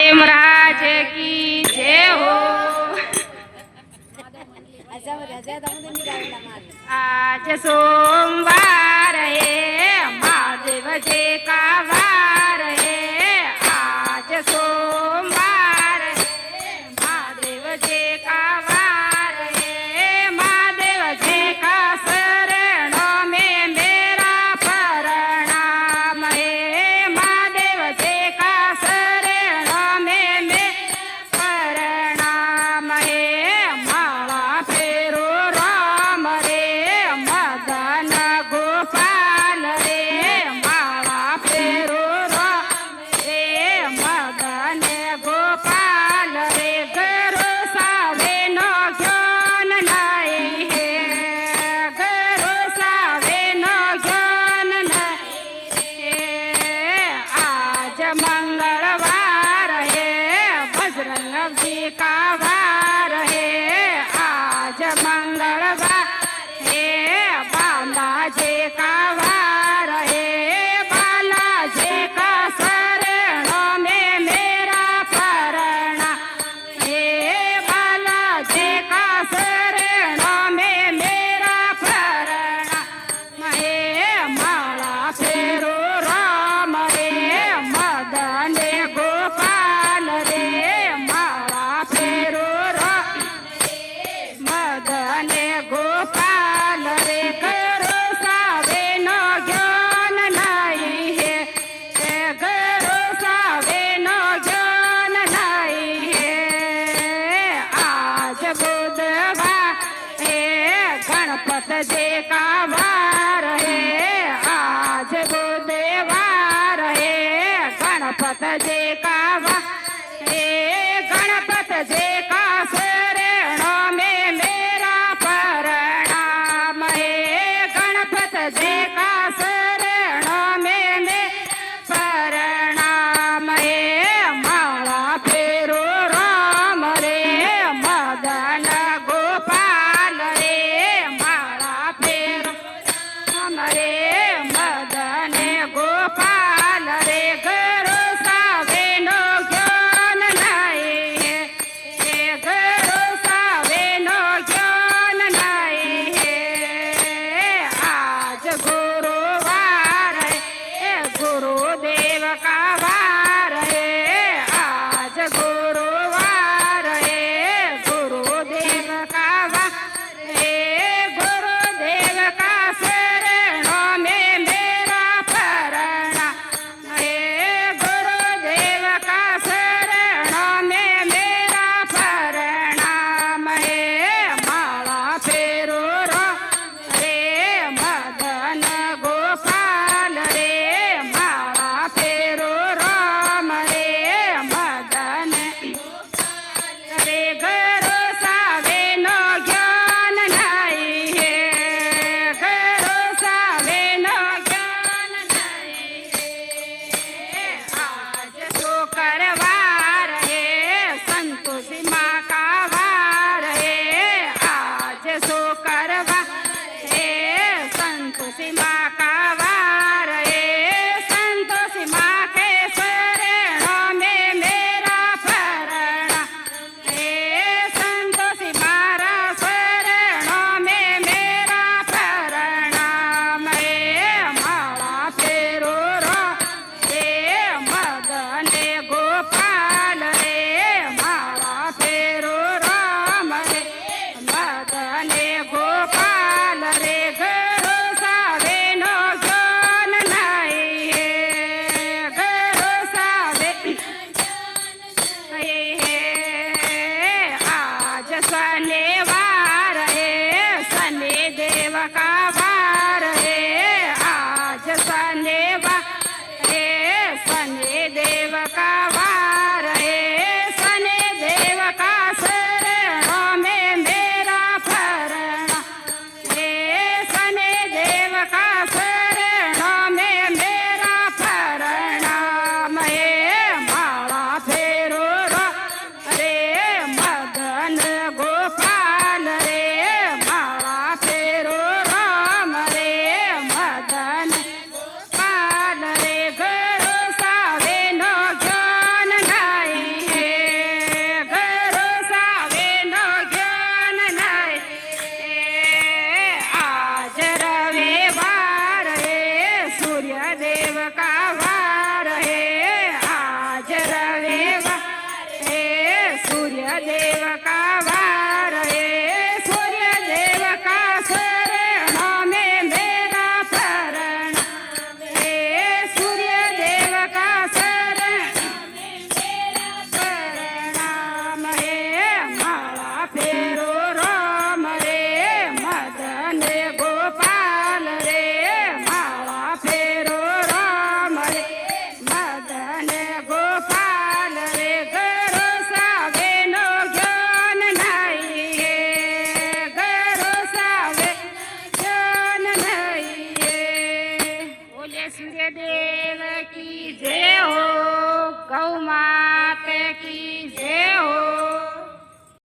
महाराज की जय हो। आज सोमवार है, महादेव जी का वार है। आज सोमवार है, महादेव जी का वार है। महादेव जी का शरणों में मेरा प्रणाम है। महादेव जी का शरणों में मेरा प्रणाम है। माला फेरो राम रे, मदन गोपाल रे। माला फेरो राम रे, मदन गोपाल रे। गुरु सावे नो ज्ञान नहीं है, गुरु सावे नो ज्ञान नहीं है। आज मंगलवार है, बजरंग जी का वार है। आज मंगलवार है, बालाजी का वार है। बालाजी का शरणों में मेरा प्रणाम है। बालाजी का शरणों में मेरा प्रणाम है। माला फेरो राम रे, मदन गोपाल रे। माला फेरो सूर्यदेव का वार है सूर्यदेव का शरण में मेरा प्रणाम है सूर्यदेव का शरण में मेरा प्रणाम है माला फेरो राम रे मदन गोपाल रे माला फेरो राम रे मदन गोपाल रे गरो सावे नो ज्ञान नहीं है गरो सावे ज्ञान नहीं है बोले सूर्यदेव की जय हो गौ माता की जय